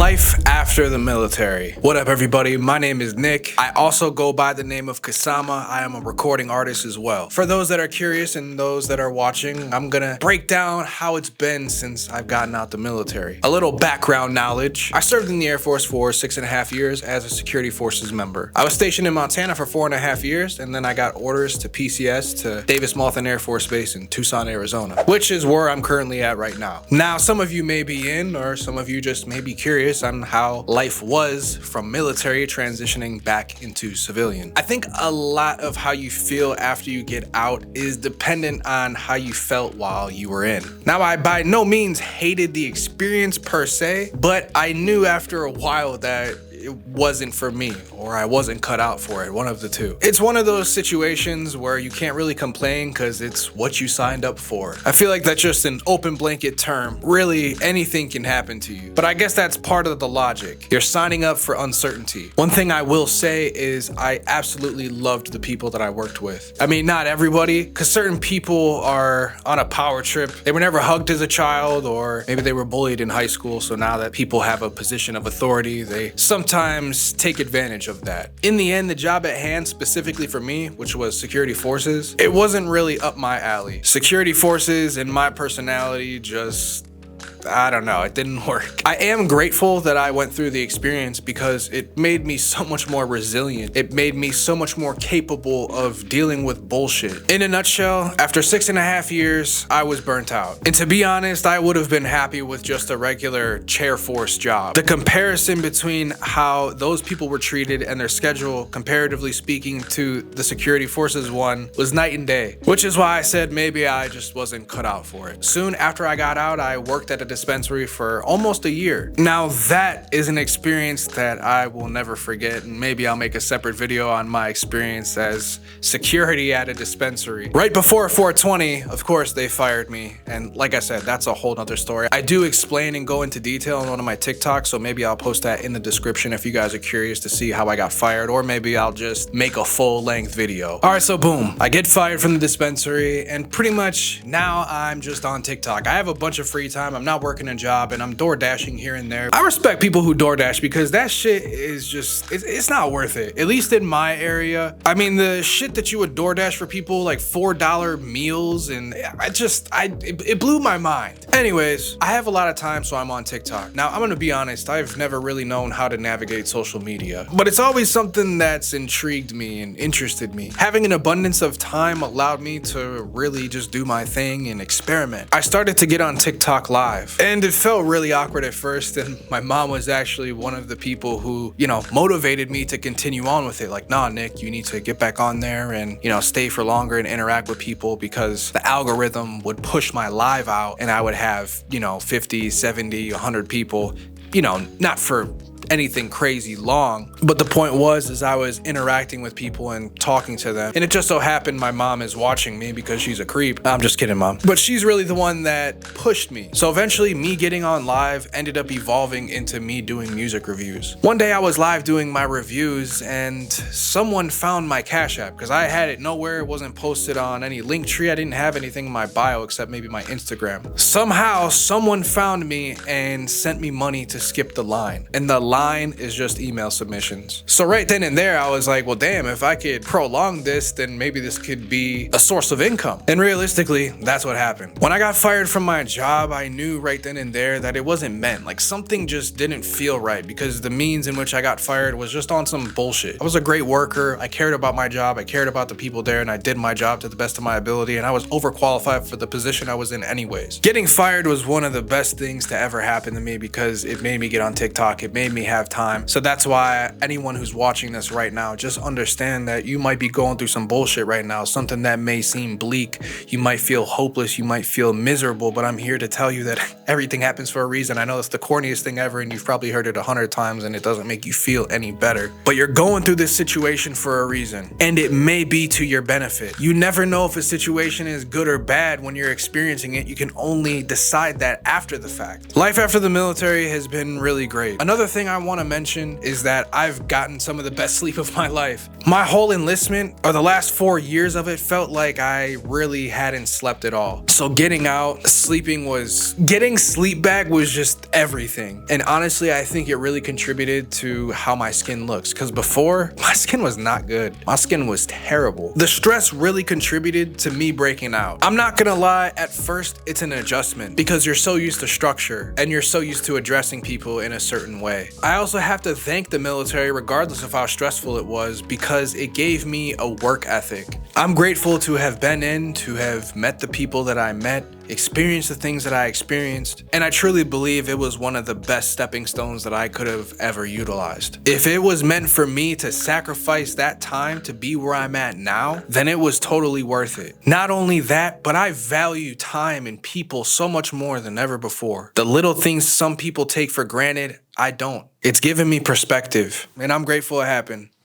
Life after the military. What up, everybody? My name is Nick. I also go by the name of Kisama. I am a recording artist as well. For those that are curious and those that are watching, I'm gonna break down how it's been since I've gotten out the military. A little background knowledge. I served in the Air Force for 6.5 years as a security forces member. I was stationed in Montana for 4.5 years, and then I got orders to PCS to Davis-Monthan Air Force Base in Tucson, Arizona, which is where I'm currently at right now. Now, some of you may be in, or some of you just may be curious on how life was from military transitioning back into civilian. I think a lot of how you feel after you get out is dependent on how you felt while you were in. Now, I by no means hated the experience per se, but I knew after a while that it wasn't for me, or I wasn't cut out for it, one of the two. It's one of those situations where you can't really complain because it's what you signed up for. I feel like that's just an open blanket term. Really, anything can happen to you. But I guess that's part of the logic. You're signing up for uncertainty. One thing I will say is I absolutely loved the people that I worked with. I mean, not everybody, because certain people are on a power trip. They were never hugged as a child, or maybe they were bullied in high school, so now that people have a position of authority, they sometimes take advantage of that. In the end, the job at hand, specifically for me, which was security forces, it wasn't really up my alley. Security forces and my personality just, I don't know, it didn't work. I am grateful that I went through the experience because it made me so much more resilient. It made me so much more capable of dealing with bullshit. In a nutshell, after 6.5 years, I was burnt out. And to be honest, I would have been happy with just a regular chair force job. The comparison between how those people were treated and their schedule, comparatively speaking, to the security forces one was night and day, which is why I said maybe I just wasn't cut out for it. Soon after I got out, I worked at a dispensary for almost a year. Now that is an experience that I will never forget, and maybe I'll make a separate video on my experience as security at a dispensary. Right before 420, of course, they fired me, and like I said, that's a whole nother story. I do explain and go into detail on one of my TikToks, so maybe I'll post that in the description if you guys are curious to see how I got fired, or maybe I'll just make a full-length video. All right, so boom, I get fired from the dispensary, and pretty much now I'm just on TikTok. I have a bunch of free time. I'm not working a job, and I'm door dashing here and there. I respect people who door dash because that shit is just, it's not worth it. At least in my area. I mean, the shit that you would door dash for people, like $4 meals, and it blew my mind. Anyways, I have a lot of time, so I'm on TikTok. Now, I'm gonna be honest, I've never really known how to navigate social media, but it's always something that's intrigued me and interested me. Having an abundance of time allowed me to really just do my thing and experiment. I started to get on TikTok live, and it felt really awkward at first, and my mom was actually one of the people who, motivated me to continue on with it. Like, nah, Nick, you need to get back on there and, stay for longer and interact with people, because the algorithm would push my live out and I would have, 50, 70, 100 people, not for anything crazy long, but the point was I was interacting with people and talking to them, and it just so happened my mom is watching me because she's a creep. I'm just kidding, Mom, but she's really the one that pushed me. So eventually me getting on live ended up evolving into me doing music reviews. One day I was live doing my reviews, and someone found my Cash App because I had it nowhere. It wasn't posted on any link tree. I didn't have anything in my bio except maybe my Instagram. Somehow someone found me and sent me money to skip the line, and the line is just email submissions. So right then and there, I was like, well, damn, if I could prolong this, then maybe this could be a source of income. And realistically, that's what happened. When I got fired from my job, I knew right then and there that it wasn't meant. Like, something just didn't feel right, because the means in which I got fired was just on some bullshit. I was a great worker. I cared about my job. I cared about the people there, and I did my job to the best of my ability, and I was overqualified for the position I was in anyways. Getting fired was one of the best things to ever happen to me because it made me get on TikTok. It made me have time. So that's why anyone who's watching this right now, just understand that you might be going through some bullshit right now, something that may seem bleak. You might feel hopeless. You might feel miserable, but I'm here to tell you that everything happens for a reason. I know it's the corniest thing ever, and you've probably heard it 100 times, and it doesn't make you feel any better, but you're going through this situation for a reason, and it may be to your benefit. You never know if a situation is good or bad when you're experiencing it. You can only decide that after the fact. Life after the military has been really great. Another thing I want to mention is that I've gotten some of the best sleep of my life. My whole enlistment, or the last 4 years of it, felt like I really hadn't slept at all. So getting out, getting sleep back was just everything. And honestly, I think it really contributed to how my skin looks. Because before, my skin was not good. My skin was terrible. The stress really contributed to me breaking out. I'm not gonna lie, at first, it's an adjustment because you're so used to structure and you're so used to addressing people in a certain way. I also have to thank the military, regardless of how stressful it was, because it gave me a work ethic. I'm grateful to have been in, to have met the people that I met, experienced the things that I experienced, and I truly believe it was one of the best stepping stones that I could have ever utilized. If it was meant for me to sacrifice that time to be where I'm at now, then it was totally worth it. Not only that, but I value time and people so much more than ever before. The little things some people take for granted, I don't. It's given me perspective, and I'm grateful it happened.